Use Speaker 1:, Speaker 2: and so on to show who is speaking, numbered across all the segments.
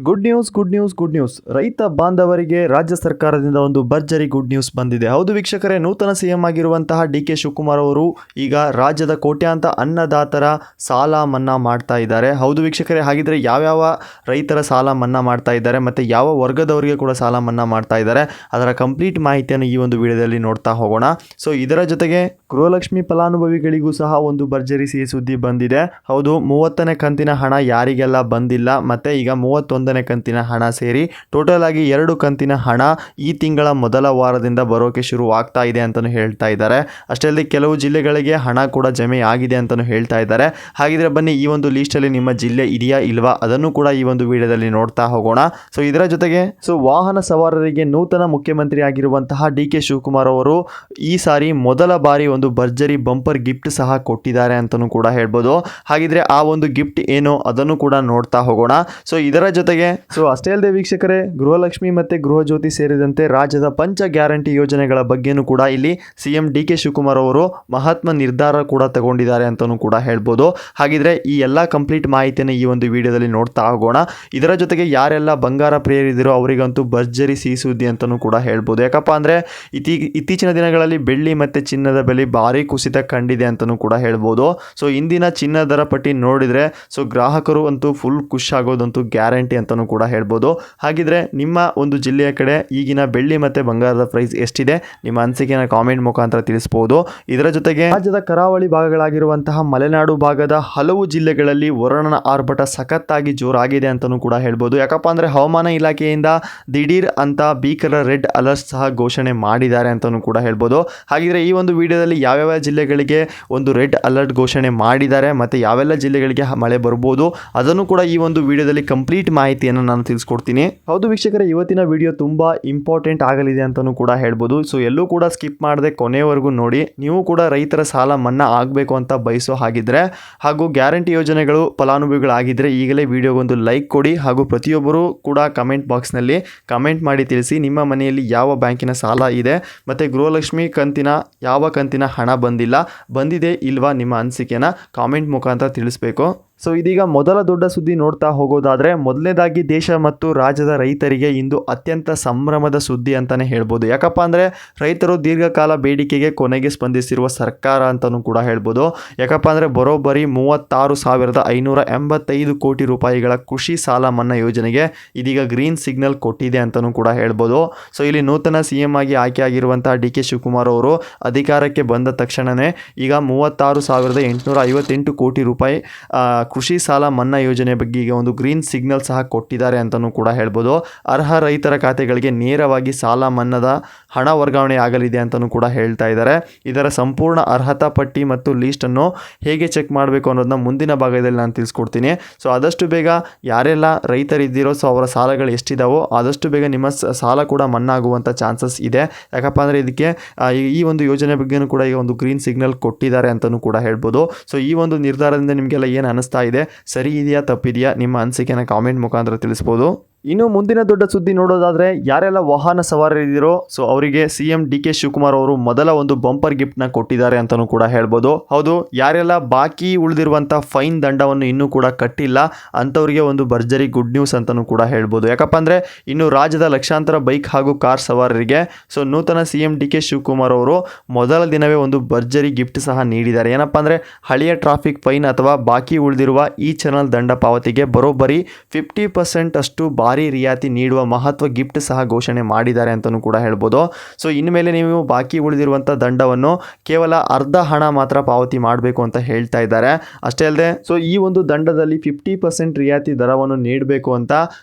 Speaker 1: Good news ರೈತ ಬಾಂಧವರಿಗೆ ರಾಜ್ಯ ಸರ್ಕಾರದಿಂದ ಒಂದು ಭರ್ಜರಿ ಗುಡ್ ನ್ಯೂಸ್ ಬಂದಿದೆ. ಹೌದು ವೀಕ್ಷಕರೇ, ನೂತನ ಸಿಎಂ ಆಗಿರುವಂತಹ ಡಿ.ಕೆ. ಶಿವಕುಮಾರ್ ಅವರು ಈಗ ರಾಜ್ಯದ ಕೋಟ್ಯಾಂತರ ಅನ್ನದಾತರ ಸಾಲ ಮನ್ನಾ ಮಾಡ್ತಾ ಇದ್ದಾರೆ. ಹೌದು ವೀಕ್ಷಕರೇ, ಹಾಗಿದ್ರೆ ಯಾವ್ಯಾವ ರೈತರ ಸಾಲ ಮನ್ನಾ ಮಾಡ್ತಾ ಇದ್ದಾರೆ ಮತ್ತು ಯಾವ ವರ್ಗದವರಿಗೆ ಕೂಡ ಸಾಲ ಮನ್ನಾ ಮಾಡ್ತಾ ಇದ್ದಾರೆ ಅದರ ಕಂಪ್ಲೀಟ್ ಮಾಹಿತಿಯನ್ನು ಈ ಒಂದು ವಿಡಿಯೋದಲ್ಲಿ ನೋಡ್ತಾ ಹೋಗೋಣ. ಸೊ ಇದರ ಜೊತೆಗೆ ಗೃಹಲಕ್ಷ್ಮಿ ಫಲಾನುಭವಿಗಳಿಗೂ ಸಹ ಒಂದು ಭರ್ಜರಿ ಸಿಹಿ ಸುದ್ದಿ ಬಂದಿದೆ. ಹೌದು, 30ನೇ ಕಂತಿನ ಹಣ ಯಾರಿಗೆಲ್ಲ ಬಂದಿಲ್ಲ ಮತ್ತು ಈಗ 31ನೇ ಕಂತಿನ ಹಣ ಸೇರಿ ಟೋಟಲ್ ಆಗಿ 2 ಕಂತಿನ ಹಣ ಈ ತಿಂಗಳ ಮೊದಲ ವಾರದಿಂದ ಬರೋಕೆ ಶುರು ಆಗ್ತಾ ಇದೆ ಅಂತಲೂ ಹೇಳ್ತಾ ಇದ್ದಾರೆ. ಅಷ್ಟೇ ಅಲ್ಲದೆ ಕೆಲವು ಜಿಲ್ಲೆಗಳಿಗೆ ಹಣ ಕೂಡ ಜಮೆ ಆಗಿದೆ ಅಂತಲೂ ಹೇಳ್ತಾ ಇದ್ದಾರೆ. ಹಾಗಿದ್ರೆ ಬನ್ನಿ ಈ ಒಂದು ಲೀಸ್ಟಲ್ಲಿ ನಿಮ್ಮ ಜಿಲ್ಲೆ ಇದೆಯಾ ಇಲ್ವಾ ಅದನ್ನು ಕೂಡ ಈ ಒಂದು ವಿಡಿಯೋದಲ್ಲಿ ನೋಡ್ತಾ ಹೋಗೋಣ. ಸೊ ಇದರ ಜೊತೆಗೆ ವಾಹನ ಸವಾರರಿಗೆ ನೂತನ ಮುಖ್ಯಮಂತ್ರಿ ಆಗಿರುವಂತಹ ಡಿ.ಕೆ. ಶಿವಕುಮಾರ್ ಅವರು ಈ ಸಾರಿ ಮೊದಲ ಬಾರಿ ಒಂದು ಭರ್ಜರಿ ಬಂಪರ್ ಗಿಫ್ಟ್ ಸಹ ಕೊಟ್ಟಿದ್ದಾರೆ ಅಂತಲೂ ಕೂಡ ಹೇಳ್ಬೋದು. ಹಾಗಿದ್ರೆ ಆ ಒಂದು ಗಿಫ್ಟ್ ಏನು ಅದನ್ನು ಕೂಡ ನೋಡ್ತಾ ಹೋಗೋಣ. ಸೊ ಇದರ ಜೊತೆಗೆ ಅಷ್ಟೇ ಅಲ್ಲದೆ ವೀಕ್ಷಕರೇ, ಗೃಹಲಕ್ಷ್ಮಿ ಮತ್ತು ಗೃಹಜ್ಯೋತಿ ಸೇರಿದಂತೆ ರಾಜ್ಯದ ಪಂಚ ಗ್ಯಾರಂಟಿ ಯೋಜನೆಗಳ ಬಗ್ಗೆನೂ ಕೂಡ ಇಲ್ಲಿ ಸಿಎಂ ಡಿ.ಕೆ. ಶಿವಕುಮಾರ್ ಅವರು ಮಹತ್ವ ನಿರ್ಧಾರ ಕೂಡ ತಗೊಂಡಿದ್ದಾರೆ ಅಂತಲೂ ಕೂಡ ಹೇಳ್ಬೋದು. ಹಾಗಿದ್ರೆ ಈ ಎಲ್ಲ ಕಂಪ್ಲೀಟ್ ಮಾಹಿತಿಯನ್ನು ಈ ಒಂದು ವಿಡಿಯೋದಲ್ಲಿ ನೋಡ್ತಾ ಹೋಗೋಣ. ಇದರ ಜೊತೆಗೆ ಯಾರೆಲ್ಲ ಬಂಗಾರ ಪ್ರಿಯರಿದ್ದೀರೋ ಅವರಿಗಂತೂ ಭರ್ಜರಿ ಸಿಹಿ ಸುದ್ದಿ ಅಂತಲೂ ಕೂಡ ಹೇಳ್ಬೋದು. ಯಾಕಪ್ಪ ಅಂದರೆ ಇತ್ತೀಚಿನ ದಿನಗಳಲ್ಲಿ ಬೆಳ್ಳಿ ಮತ್ತು ಚಿನ್ನದ ಬೆಲೆ ಭಾರಿ ಕುಸಿತ ಕಂಡಿದೆ ಅಂತಲೂ ಕೂಡ ಹೇಳ್ಬೋದು. ಸೊ ಇಂದಿನ ಚಿನ್ನ ದರ ಪಟ್ಟಿ ನೋಡಿದರೆ ಗ್ರಾಹಕರು ಅಂತೂ ಫುಲ್ ಖುಷಿ ಆಗೋದಂತೂ ಗ್ಯಾರಂಟಿ ಅಂತಲೂ ಕೂಡ ಹೇಳ್ಬೋದು. ಹಾಗಿದ್ರೆ ನಿಮ್ಮ ಒಂದು ಜಿಲ್ಲೆಯ ಕಡೆ ಈಗಿನ ಬೆಳ್ಳಿ ಮತ್ತು ಬಂಗಾರದ ಪ್ರೈಸ್ ಎಷ್ಟಿದೆ ನಿಮ್ಮ ಅನಿಸಿಕೆನ ಕಾಮೆಂಟ್ ಮುಖಾಂತರ ತಿಳಿಸಬಹುದು. ಇದರ ಜೊತೆಗೆ ರಾಜ್ಯದ ಕರಾವಳಿ ಭಾಗಗಳಾಗಿರುವಂತಹ ಮಲೆನಾಡು ಭಾಗದ ಹಲವು ಜಿಲ್ಲೆಗಳಲ್ಲಿ ವರುಣನ ಆರ್ಭಟ ಸಖತ್ತಾಗಿ ಜೋರಾಗಿದೆ ಅಂತಲೂ ಕೂಡ ಹೇಳ್ಬೋದು. ಯಾಕಪ್ಪ ಅಂದರೆ ಹವಾಮಾನ ಇಲಾಖೆಯಿಂದ ದಿಢೀರ್ ಅಂತ ಭೀಕರ ರೆಡ್ ಅಲರ್ಟ್ ಸಹ ಘೋಷಣೆ ಮಾಡಿದ್ದಾರೆ ಅಂತಲೂ ಕೂಡ ಹೇಳ್ಬೋದು. ಹಾಗಿದ್ರೆ ಈ ಒಂದು ವಿಡಿಯೋದಲ್ಲಿ ಯಾವ್ಯಾವ ಜಿಲ್ಲೆಗಳಿಗೆ ಒಂದು ರೆಡ್ ಅಲರ್ಟ್ ಘೋಷಣೆ ಮಾಡಿದ್ದಾರೆ ಮತ್ತು ಯಾವೆಲ್ಲ ಜಿಲ್ಲೆಗಳಿಗೆ ಮಳೆ ಬರ್ಬೋದು ಅದನ್ನು ಕೂಡ ಈ ಒಂದು ವಿಡಿಯೋದಲ್ಲಿ ಕಂಪ್ಲೀಟ್ ಮಾಹಿತಿಯನ್ನು ನಾನು ತಿಳಿಸ್ಕೊಡ್ತೀನಿ. ಹೌದು ವೀಕ್ಷಕರೇ, ಇವತ್ತಿನ ವಿಡಿಯೋ ತುಂಬಾ ಇಂಪಾರ್ಟೆಂಟ್ ಆಗಲಿದೆ ಅಂತಲೂ ಕೂಡ ಹೇಳ್ಬೋದು. ಸೊ ಎಲ್ಲೂ ಕೂಡ ಸ್ಕಿಪ್ ಮಾಡದೆ ಕೊನೆವರೆಗೂ ನೋಡಿ. ನೀವು ಕೂಡ ರೈತರ ಸಾಲ ಮನ್ನಾ ಆಗಬೇಕು ಅಂತ ಬಯಸೋ ಹಾಗಿದ್ರೆ ಹಾಗೂ ಗ್ಯಾರಂಟಿ ಯೋಜನೆಗಳು ಫಲಾನುಭವಿಗಳಾಗಿದ್ದರೆ ಈಗಲೇ ವಿಡಿಯೋಗೊಂದು ಲೈಕ್ ಕೊಡಿ ಹಾಗೂ ಪ್ರತಿಯೊಬ್ಬರು ಕೂಡ ಕಮೆಂಟ್ ಬಾಕ್ಸ್ನಲ್ಲಿ ಕಮೆಂಟ್ ಮಾಡಿ ತಿಳಿಸಿ ನಿಮ್ಮ ಮನೆಯಲ್ಲಿ ಯಾವ ಬ್ಯಾಂಕಿನ ಸಾಲ ಇದೆ ಮತ್ತು ಗೃಹಲಕ್ಷ್ಮಿ ಕಂತಿನ ಯಾವ ಕಂತಿನ ಹಣ ಬಂದಿದೆ ಇಲ್ವಾ ನಿಮ್ಮ ಅನಿಸಿಕೆನ ಕಾಮೆಂಟ್ ಮುಖಾಂತರ ತಿಳಿಸ್ಬೇಕು. ಸೊ ಇದೀಗ ಮೊದಲ ದೊಡ್ಡ ಸುದ್ದಿ ನೋಡ್ತಾ ಹೋಗೋದಾದರೆ ಮೊದಲನೇದಾಗಿ ದೇಶ ಮತ್ತು ರಾಜ್ಯದ ರೈತರಿಗೆ ಇಂದು ಅತ್ಯಂತ ಸಂಭ್ರಮದ ಸುದ್ದಿ ಅಂತಲೇ ಹೇಳ್ಬೋದು. ಯಾಕಪ್ಪ ಅಂದರೆ ರೈತರು ದೀರ್ಘಕಾಲ ಬೇಡಿಕೆಗೆ ಕೊನೆಗೆ ಸ್ಪಂದಿಸಿರುವ ಸರ್ಕಾರ ಅಂತಲೂ ಕೂಡ ಹೇಳ್ಬೋದು. ಯಾಕಪ್ಪ ಅಂದರೆ ಬರೋಬ್ಬರಿ 36,585 ಕೋಟಿ ರೂಪಾಯಿಗಳ ಕೃಷಿ ಸಾಲ ಮನ್ನಾ ಯೋಜನೆಗೆ ಇದೀಗ ಗ್ರೀನ್ ಸಿಗ್ನಲ್ ಕೊಟ್ಟಿದೆ ಅಂತಲೂ ಕೂಡ ಹೇಳ್ಬೋದು. ಸೊ ಇಲ್ಲಿ ನೂತನ ಸಿಎಂ ಆಗಿ ಆಯ್ಕೆಯಾಗಿರುವಂತಹ ಡಿ.ಕೆ. ಶಿವಕುಮಾರ್ ಅವರು ಅಧಿಕಾರಕ್ಕೆ ಬಂದ ತಕ್ಷಣವೇ ಈಗ 36,858 ಕೋಟಿ ರೂಪಾಯಿ ಕೃಷಿ ಸಾಲ ಮನ್ನಾ ಯೋಜನೆ ಬಗ್ಗೆ ಈಗ ಒಂದು ಗ್ರೀನ್ ಸಿಗ್ನಲ್ ಸಹ ಕೊಟ್ಟಿದ್ದಾರೆ ಅಂತಲೂ ಕೂಡ ಹೇಳ್ಬೋದು. ಅರ್ಹ ರೈತರ ಖಾತೆಗಳಿಗೆ ನೇರವಾಗಿ ಸಾಲ ಮನ್ನಾದ ಹಣ ವರ್ಗಾವಣೆ ಆಗಲಿದೆ ಅಂತಲೂ ಕೂಡ ಹೇಳ್ತಾ ಇದ್ದಾರೆ. ಇದರ ಸಂಪೂರ್ಣ ಅರ್ಹತಾ ಪಟ್ಟಿ ಮತ್ತು ಲೀಸ್ಟನ್ನು ಹೇಗೆ ಚೆಕ್ ಮಾಡಬೇಕು ಅನ್ನೋದನ್ನ ಮುಂದಿನ ಭಾಗದಲ್ಲಿ ನಾನು ತಿಳಿಸ್ಕೊಡ್ತೀನಿ. ಸೊ ಆದಷ್ಟು ಬೇಗ ಯಾರೆಲ್ಲ ರೈತರಿದ್ದೀರೋ ಅವರ ಸಾಲಗಳು ಎಷ್ಟಿದಾವೋ ಆದಷ್ಟು ಬೇಗ ನಿಮ್ಮ ಸಾಲ ಕೂಡ ಮನ್ನಾ ಆಗುವಂಥ ಚಾನ್ಸಸ್ ಇದೆ. ಯಾಕಪ್ಪ ಅಂದರೆ ಇದಕ್ಕೆ ಈ ಒಂದು ಯೋಜನೆ ಬಗ್ಗೆನೂ ಕೂಡ ಈಗ ಒಂದು ಗ್ರೀನ್ ಸಿಗ್ನಲ್ ಕೊಟ್ಟಿದ್ದಾರೆ ಅಂತಲೂ ಕೂಡ ಹೇಳ್ಬೋದು. ಸೊ ಈ ಒಂದು ನಿರ್ಧಾರದಿಂದ ನಿಮಗೆಲ್ಲ ಏನು ಅನಿಸ್ತಾ ಇದೆ, ಸರಿ ಇದೆಯಾ ತಪ್ಪಿದೆಯಾ ನಿಮ್ಮ ಅನಿಸಿಕೆನ ಕಾಮೆಂಟ್ ಮುಖಾಂತರ ತಿಳಿಸ್ಬೋದು. ಇನ್ನು ಮುಂದಿನ ದೊಡ್ಡ ಸುದ್ದಿ ನೋಡೋದಾದರೆ ಯಾರೆಲ್ಲ ವಾಹನ ಸವಾರರಿದ್ದೀರೋ ಅವರಿಗೆ ಸಿಎಂ ಡಿ.ಕೆ. ಶಿವಕುಮಾರ್ ಅವರು ಮೊದಲ ಒಂದು ಬಂಪರ್ ಗಿಫ್ಟ್ನ ಕೊಟ್ಟಿದ್ದಾರೆ ಅಂತಲೂ ಕೂಡ ಹೇಳ್ಬೋದು. ಹೌದು, ಯಾರೆಲ್ಲ ಬಾಕಿ ಉಳಿದಿರುವಂಥ ಫೈನ್ ದಂಡವನ್ನು ಇನ್ನೂ ಕೂಡ ಕಟ್ಟಿಲ್ಲ ಅಂಥವರಿಗೆ ಒಂದು ಭರ್ಜರಿ ಗುಡ್ ನ್ಯೂಸ್ ಅಂತಲೂ ಕೂಡ ಹೇಳ್ಬೋದು. ಯಾಕಪ್ಪ ಅಂದರೆ ಇನ್ನು ರಾಜ್ಯದ ಲಕ್ಷಾಂತರ ಬೈಕ್ ಹಾಗೂ ಕಾರ್ ಸವಾರರಿಗೆ ನೂತನ ಸಿಎಂ ಡಿ.ಕೆ. ಶಿವಕುಮಾರ್ ಅವರು ಮೊದಲ ದಿನವೇ ಒಂದು ಭರ್ಜರಿ ಗಿಫ್ಟ್ ಸಹ ನೀಡಿದ್ದಾರೆ. ಏನಪ್ಪ ಅಂದರೆ ಹಳೆಯ ಟ್ರಾಫಿಕ್ ಫೈನ್ ಅಥವಾ ಬಾಕಿ ಉಳಿದಿರುವ ಈ ಚಾನಲ್ ದಂಡ ಪಾವತಿಗೆ ಬರೋಬ್ಬರಿ 50% ಅಷ್ಟು ಭಾರಿ ರಿಯಾಯಿತಿ ನೀಡುವ ಮಹತ್ವ ಗಿಫ್ಟ್ ಸಹ ಘೋಷಣೆ ಮಾಡಿದ್ದಾರೆ ಅಂತಲೂ ಕೂಡ ಹೇಳ್ಬೋದು. ಸೊ ಇನ್ಮೇಲೆ ನೀವು ಬಾಕಿ ಉಳಿದಿರುವಂಥ ದಂಡವನ್ನು ಕೇವಲ ಅರ್ಧ ಹಣ ಮಾತ್ರ ಪಾವತಿ ಮಾಡಬೇಕು ಅಂತ ಹೇಳ್ತಾ ಇದ್ದಾರೆ. ಅಷ್ಟೇ ಅಲ್ಲದೆ ಈ ಒಂದು ದಂಡದಲ್ಲಿ 50% ರಿಯಾಯಿತಿ ದರವನ್ನು ನೀಡಬೇಕು ಅಂತ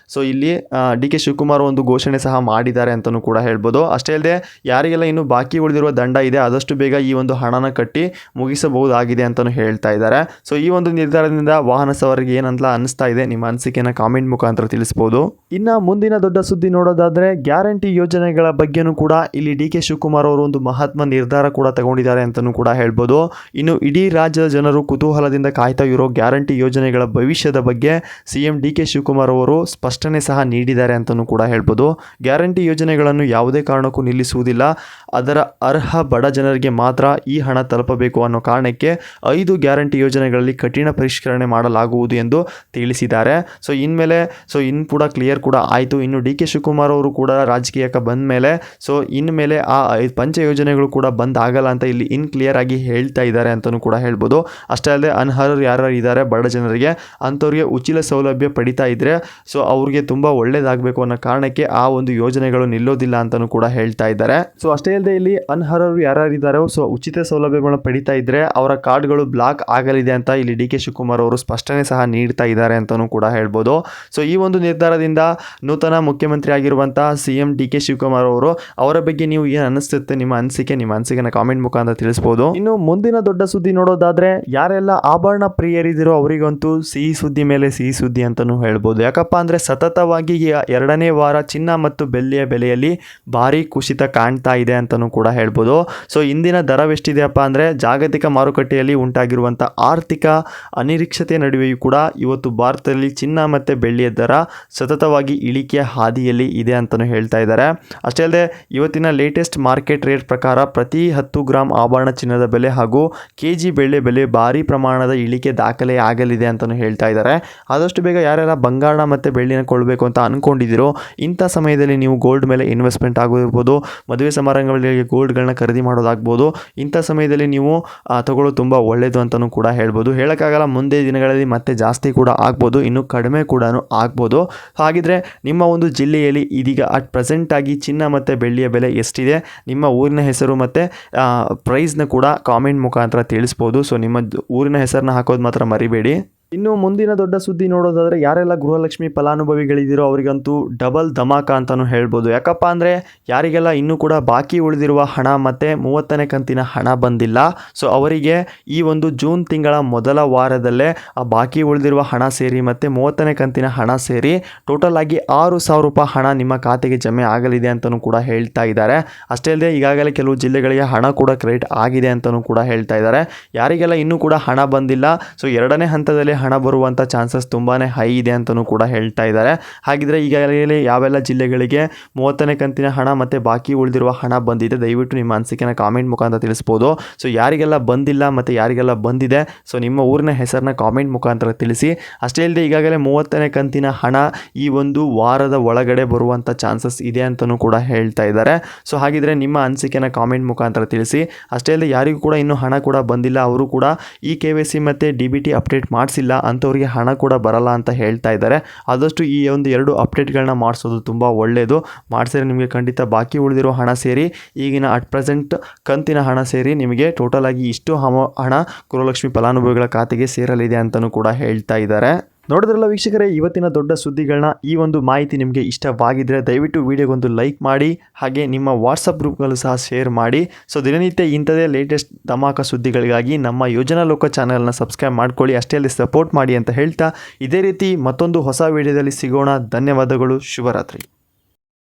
Speaker 1: ಇಲ್ಲಿ ಡಿ.ಕೆ. ಶಿವಕುಮಾರ್ ಒಂದು ಘೋಷಣೆ ಸಹ ಮಾಡಿದ್ದಾರೆ ಅಂತಲೂ ಕೂಡ ಹೇಳ್ಬೋದು. ಅಷ್ಟೇ ಅಲ್ಲದೆ ಯಾರಿಗೆಲ್ಲ ಇನ್ನು ಬಾಕಿ ಉಳಿದಿರುವ ದಂಡ ಇದೆ ಆದಷ್ಟು ಬೇಗ ಈ ಒಂದು ಹಣನ ಕಟ್ಟಿ ಮುಗಿಸಬಹುದಾಗಿದೆ ಅಂತಲೂ ಹೇಳ್ತಾ ಇದ್ದಾರೆ. ಸೊ ಈ ಒಂದು ನಿರ್ಧಾರದಿಂದ ವಾಹನ ಸವಾರರಿಗೆ ಏನಂತ ಅನಿಸ್ತಾ ಇದೆ ನಿಮ್ಮ ಅನಿಸಿಕೆನ ಕಾಮೆಂಟ್ ಮುಖಾಂತರ ತಿಳಿಸ್ಬೋದು. ಇನ್ನು ಮುಂದಿನ ದೊಡ್ಡ ಸುದ್ದಿ ನೋಡೋದಾದರೆ ಗ್ಯಾರಂಟಿ ಯೋಜನೆಗಳ ಬಗ್ಗೆನೂ ಕೂಡ ಇಲ್ಲಿ ಡಿ ಕೆ ಶಿವಕುಮಾರ್ ಅವರು ಒಂದು ಮಹತ್ವ ನಿರ್ಧಾರ ಕೂಡ ತಗೊಂಡಿದ್ದಾರೆ ಅಂತಲೂ ಕೂಡ ಹೇಳ್ಬೋದು. ಇನ್ನು ಇಡೀ ರಾಜ್ಯದ ಜನರು ಕುತೂಹಲದಿಂದ ಕಾಯ್ತಾ ಇರೋ ಗ್ಯಾರಂಟಿ ಯೋಜನೆಗಳ ಭವಿಷ್ಯದ ಬಗ್ಗೆ CM ಡಿ ಕೆ ಶಿವಕುಮಾರ್ ಅವರು ಸ್ಪಷ್ಟನೆ ಸಹ ನೀಡಿದ್ದಾರೆ ಅಂತಲೂ ಕೂಡ ಹೇಳ್ಬೋದು. ಗ್ಯಾರಂಟಿ ಯೋಜನೆಗಳನ್ನು ಯಾವುದೇ ಕಾರಣಕ್ಕೂ ನಿಲ್ಲಿಸುವುದಿಲ್ಲ, ಅದರ ಅರ್ಹ ಬಡ ಜನರಿಗೆ ಮಾತ್ರ ಈ ಹಣ ತಲುಪಬೇಕು ಅನ್ನೋ ಕಾರಣಕ್ಕೆ 5 ಗ್ಯಾರಂಟಿ ಯೋಜನೆಗಳಲ್ಲಿ ಕಠಿಣ ಪರಿಷ್ಕರಣೆ ಮಾಡಲಾಗುವುದು ಎಂದು ತಿಳಿಸಿದ್ದಾರೆ. ಇನ್ನು ಕೂಡ ಕ್ಲಿಯರ್ ಕೂಡ ಆಯಿತು. ಇನ್ನು ಡಿ ಕೆ ಶಿವಕುಮಾರ್ ಅವರು ಕೂಡ ರಾಜಕೀಯಕ್ಕೆ ಬಂದ ಮೇಲೆ ಇನ್ಮೇಲೆ ಆ ಪಂಚ ಯೋಜನೆಗಳು ಕೂಡ ಬಂದ್ ಆಗಲ್ಲ ಅಂತ ಇಲ್ಲಿ ಕ್ಲಿಯರ್ ಆಗಿ ಹೇಳ್ತಾ ಇದ್ದಾರೆ ಅಂತಲೂ ಕೂಡ ಹೇಳ್ಬೋದು. ಅಷ್ಟೇ ಅಲ್ಲದೆ ಅನರ್ಹರು ಯಾರು ಇದ್ದಾರೆ ಬಡ ಜನರಿಗೆ ಅಂಥವ್ರಿಗೆ ಉಚಿತ ಸೌಲಭ್ಯ ಪಡಿತಾ ಇದ್ರೆ ಅವ್ರಿಗೆ ತುಂಬ ಒಳ್ಳೇದಾಗಬೇಕು ಅನ್ನೋ ಕಾರಣಕ್ಕೆ ಆ ಒಂದು ಯೋಜನೆಗಳು ನಿಲ್ಲೋದಿಲ್ಲ ಅಂತಲೂ ಕೂಡ ಹೇಳ್ತಾ ಇದ್ದಾರೆ. ಅಷ್ಟೇ ಅಲ್ಲದೆ ಇಲ್ಲಿ ಅನರ್ಹರು ಯಾರ್ಯಾರಿದ್ದಾರೆ ಉಚಿತ ಸೌಲಭ್ಯಗಳನ್ನ ಪಡಿತಾ ಇದ್ರೆ ಅವರ ಕಾರ್ಡ್ಗಳು ಬ್ಲಾಕ್ ಆಗಲಿದೆ ಅಂತ ಇಲ್ಲಿ ಡಿ ಕೆ ಶಿವಕುಮಾರ್ ಅವರು ಸ್ಪಷ್ಟನೆ ಸಹ ನೀಡ್ತಾ ಇದ್ದಾರೆ ಅಂತಲೂ ಕೂಡ ಹೇಳ್ಬೋದು. ಈ ಒಂದು ನಿರ್ಧಾರದಿಂದ ನೂತನ ಮುಖ್ಯಮಂತ್ರಿ ಆಗಿರುವಂತಹ CM ಡಿ ಕೆ ಶಿವಕುಮಾರ್ ಅವರು ಅವರ ಬಗ್ಗೆ ನೀವು ಏನು ಅನಿಸುತ್ತೆ, ನಿಮ್ಮ ಅನಿಸಿಕೆನ ಕಾಮೆಂಟ್ ಮುಖಾಂತರ ತಿಳಿಸಬಹುದು. ಇನ್ನು ಮುಂದಿನ ದೊಡ್ಡ ಸುದ್ದಿ ನೋಡೋದಾದ್ರೆ ಯಾರೆಲ್ಲ ಆಭರಣ ಪ್ರಿಯರಿದ್ದೀರೋ ಅವರಿಗಂತೂ ಸಿಹಿ ಸುದ್ದಿ ಮೇಲೆ ಸಿಹಿ ಸುದ್ದಿ ಅಂತಾನೂ ಹೇಳ್ಬೋದು. ಯಾಕಪ್ಪ ಅಂದ್ರೆ ಸತತವಾಗಿ 2ನೇ ವಾರ ಚಿನ್ನ ಮತ್ತು ಬೆಳ್ಳಿಯ ಬೆಲೆಯಲ್ಲಿ ಭಾರಿ ಕುಸಿತ ಕಾಣ್ತಾ ಇದೆ ಅಂತಾನೂ ಕೂಡ ಹೇಳ್ಬೋದು. ಇಂದಿನ ದರವೆಷ್ಟಿದೆಯಪ್ಪ ಅಂದ್ರೆ ಜಾಗತಿಕ ಮಾರುಕಟ್ಟೆಯಲ್ಲಿ ಉಂಟಾಗಿರುವಂಥ ಆರ್ಥಿಕ ಅನಿರೀಕ್ಷತೆ ನಡುವೆಯೂ ಕೂಡ ಇವತ್ತು ಭಾರತದಲ್ಲಿ ಚಿನ್ನ ಮತ್ತು ಬೆಳ್ಳಿಯ ದರ ಸತತವಾಗಿ ಇಳಿಕೆಯ ಹಾದಿಯಲ್ಲಿ ಇದೆ ಅಂತಲೂ ಹೇಳ್ತಾ ಇದ್ದಾರೆ. ಅಷ್ಟೇ ಅಲ್ಲದೆ ಇವತ್ತಿನ ಲೇಟೆಸ್ಟ್ ಮಾರ್ಕೆಟ್ ರೇಟ್ ಪ್ರಕಾರ ಪ್ರತಿ 10 ಗ್ರಾಮ್ ಆಭರಣ ಚಿನ್ನದ ಬೆಲೆ ಹಾಗೂ kg ಬೆಳ್ಳಿ ಬೆಲೆ ಭಾರಿ ಪ್ರಮಾಣದ ಇಳಿಕೆ ದಾಖಲೆ ಆಗಲಿದೆ ಅಂತಲೂ ಹೇಳ್ತಾ ಇದ್ದಾರೆ. ಆದಷ್ಟು ಬೇಗ ಯಾರೆಲ್ಲ ಬಂಗಾರ ಮತ್ತು ಬೆಳ್ಳಿನ ಕೊಳ್ಳಬೇಕು ಅಂತ ಅಂದ್ಕೊಂಡಿದ್ದೀರೋ ಇಂಥ ಸಮಯದಲ್ಲಿ ನೀವು ಗೋಲ್ಡ್ ಮೇಲೆ ಇನ್ವೆಸ್ಟ್ಮೆಂಟ್ ಆಗೋದಿರ್ಬೋದು, ಮದುವೆ ಸಮಾರಂಭಗಳಿಗೆ ಗೋಲ್ಡ್ಗಳನ್ನ ಖರೀದಿ ಮಾಡೋದಾಗ್ಬೋದು. ಇಂಥ ಸಮಯದಲ್ಲಿ ನೀವು ತಗೊಳ್ಳೋದು ತುಂಬ ಒಳ್ಳೆಯದು ಅಂತಲೂ ಕೂಡ ಹೇಳ್ಬೋದು. ಹೇಳೋಕ್ಕಾಗಲ್ಲ, ಮುಂದೆ ದಿನಗಳಲ್ಲಿ ಮತ್ತೆ ಜಾಸ್ತಿ ಕೂಡ ಆಗ್ಬೋದು, ಇನ್ನು ಕಡಿಮೆ ಕೂಡ ಆಗ್ಬೋದು. ಹಾಗಿದ್ರೆ ನಿಮ್ಮ ಒಂದು ಜಿಲ್ಲೆಯಲ್ಲಿ ಇದೀಗ ಅಟ್ ಪ್ರೆಸೆಂಟ್ ಆಗಿ ಚಿನ್ನ ಮತ್ತು ಬೆಳ್ಳಿಯ ಬೆಲೆ ಎಷ್ಟಿದೆ, ನಿಮ್ಮ ಊರಿನ ಹೆಸರು ಮತ್ತು ಪ್ರೈಸ್ನ ಕೂಡ ಕಾಮೆಂಟ್ ಮುಖಾಂತರ ತಿಳಿಸ್ಬೋದು. ನಿಮ್ಮ ಊರಿನ ಹೆಸರನ್ನ ಹಾಕೋದು ಮಾತ್ರ ಮರಿಬೇಡಿ. ಇನ್ನು ಮುಂದಿನ ದೊಡ್ಡ ಸುದ್ದಿ ನೋಡೋದಾದರೆ ಯಾರೆಲ್ಲ ಗೃಹಲಕ್ಷ್ಮಿ ಫಲಾನುಭವಿಗಳಿದ್ದೀರೋ ಅವರಿಗಂತೂ ಡಬಲ್ ಧಮಾಕ ಅಂತಲೂ ಹೇಳ್ಬೋದು. ಯಾಕಪ್ಪ ಅಂದರೆ ಯಾರಿಗೆಲ್ಲ ಇನ್ನೂ ಕೂಡ ಬಾಕಿ ಉಳಿದಿರುವ ಹಣ ಮತ್ತು 30ನೇ ಕಂತಿನ ಹಣ ಬಂದಿಲ್ಲ, ಅವರಿಗೆ ಈ ಒಂದು ಜೂನ್ ತಿಂಗಳ ಮೊದಲ ವಾರದಲ್ಲೇ ಆ ಬಾಕಿ ಉಳಿದಿರುವ ಹಣ ಸೇರಿ ಮತ್ತು 30ನೇ ಕಂತಿನ ಹಣ ಸೇರಿ ಟೋಟಲ್ ಆಗಿ 6,000 ರೂಪಾಯಿ ಹಣ ನಿಮ್ಮ ಖಾತೆಗೆ ಜಮೆ ಆಗಲಿದೆ ಅಂತಲೂ ಕೂಡ ಹೇಳ್ತಾ ಇದ್ದಾರೆ. ಅಷ್ಟೇ ಅಲ್ಲದೆ ಈಗಾಗಲೇ ಕೆಲವು ಜಿಲ್ಲೆಗಳಿಗೆ ಹಣ ಕೂಡ ಕ್ರೆಡಿಟ್ ಆಗಿದೆ ಅಂತಲೂ ಕೂಡ ಹೇಳ್ತಾ ಇದ್ದಾರೆ. ಯಾರಿಗೆಲ್ಲ ಇನ್ನೂ ಕೂಡ ಹಣ ಬಂದಿಲ್ಲ, 2ನೇ ಹಂತದಲ್ಲಿ ಹಣ ಬರುವಂಥ ಚಾನ್ಸಸ್ ತುಂಬಾ ಹೈ ಇದೆ ಅಂತಲೂ ಕೂಡ ಹೇಳ್ತಾ ಇದ್ದಾರೆ. ಹಾಗಿದ್ರೆ ಈಗಾಗಲೇ ಯಾವೆಲ್ಲ ಜಿಲ್ಲೆಗಳಿಗೆ 30ನೇ ಕಂತಿನ ಹಣ ಮತ್ತು ಬಾಕಿ ಉಳಿದಿರುವ ಹಣ ಬಂದಿದೆ, ದಯವಿಟ್ಟು ನಿಮ್ಮ ಅನಿಸಿಕೆನ ಕಾಮೆಂಟ್ ಮುಖಾಂತರ ತಿಳಿಸ್ಬೋದು. ಯಾರಿಗೆಲ್ಲ ಬಂದಿಲ್ಲ ಮತ್ತು ಯಾರಿಗೆಲ್ಲ ಬಂದಿದೆ, ನಿಮ್ಮ ಊರಿನ ಹೆಸರನ್ನ ಕಾಮೆಂಟ್ ಮುಖಾಂತರ ತಿಳಿಸಿ. ಅಷ್ಟೇ ಅಲ್ಲದೆ ಈಗಾಗಲೇ 30ನೇ ಕಂತಿನ ಹಣ ಈ ಒಂದು ವಾರದ ಒಳಗಡೆ ಬರುವಂಥ ಚಾನ್ಸಸ್ ಇದೆ ಅಂತಲೂ ಕೂಡ ಹೇಳ್ತಾ ಇದ್ದಾರೆ. ಹಾಗಿದ್ರೆ ನಿಮ್ಮ ಅನಿಸಿಕೆನ ಕಾಮೆಂಟ್ ಮುಖಾಂತರ ತಿಳಿಸಿ. ಅಷ್ಟೇ ಅಲ್ಲದೆ ಯಾರಿಗೂ ಕೂಡ ಇನ್ನೂ ಹಣ ಕೂಡ ಬಂದಿಲ್ಲ, ಅವರು ಕೂಡ ಈ KYC ಮತ್ತು DBT ಅಪ್ಡೇಟ್ ಮಾಡಿಸಿಲ್ಲ ಅಂಥವ್ರಿಗೆ ಹಣ ಕೂಡ ಬರಲ್ಲ ಅಂತ ಹೇಳ್ತಾ ಇದ್ದಾರೆ. ಆದಷ್ಟು ಈ ಒಂದು 2 ಅಪ್ಡೇಟ್ಗಳನ್ನ ಮಾಡಿಸೋದು ತುಂಬ ಒಳ್ಳೆಯದು. ಮಾಡಿಸಿದ್ರೆ ನಿಮಗೆ ಖಂಡಿತ ಬಾಕಿ ಉಳಿದಿರೋ ಹಣ ಸೇರಿ ಈಗಿನ ಅಟ್ ಪ್ರೆಸೆಂಟ್ ಕಂತಿನ ಹಣ ಸೇರಿ ನಿಮಗೆ ಟೋಟಲ್ ಆಗಿ ಇಷ್ಟು ಹಣ ಗೃಹಲಕ್ಷ್ಮಿ ಫಲಾನುಭವಿಗಳ ಖಾತೆಗೆ ಸೇರಲಿದೆ ಅಂತಲೂ ಕೂಡ ಹೇಳ್ತಾ ಇದ್ದಾರೆ. ನೋಡಿದ್ರಲ್ಲ ವೀಕ್ಷಕರೇ, ಇವತ್ತಿನ ದೊಡ್ಡ ಸುದ್ದಿಗಳನ್ನ ಈ ಒಂದು ಮಾಹಿತಿ ನಿಮಗೆ ಇಷ್ಟವಾಗಿದ್ದರೆ ದಯವಿಟ್ಟು ವಿಡಿಯೋಗೊಂದು ಲೈಕ್ ಮಾಡಿ, ಹಾಗೆ ನಿಮ್ಮ ವಾಟ್ಸಪ್ ಗ್ರೂಪ್ಗಳು ಸಹ ಶೇರ್ ಮಾಡಿ. ದಿನನಿತ್ಯ ಇಂಥದೇ ಲೇಟೆಸ್ಟ್ ಧಮಾಕ ಸುದ್ದಿಗಳಿಗಾಗಿ ನಮ್ಮ ಯೋಜನಾ ಲೋಕ ಚಾನಲ್ನ ಸಬ್ಸ್ಕ್ರೈಬ್ ಮಾಡ್ಕೊಳ್ಳಿ. ಅಷ್ಟೇ ಅಲ್ಲಿ ಸಪೋರ್ಟ್ ಮಾಡಿ ಅಂತ ಹೇಳ್ತಾ ಇದೇ ರೀತಿ ಮತ್ತೊಂದು ಹೊಸ ವಿಡಿಯೋದಲ್ಲಿ ಸಿಗೋಣ. ಧನ್ಯವಾದಗಳು. ಶುಭರಾತ್ರಿ.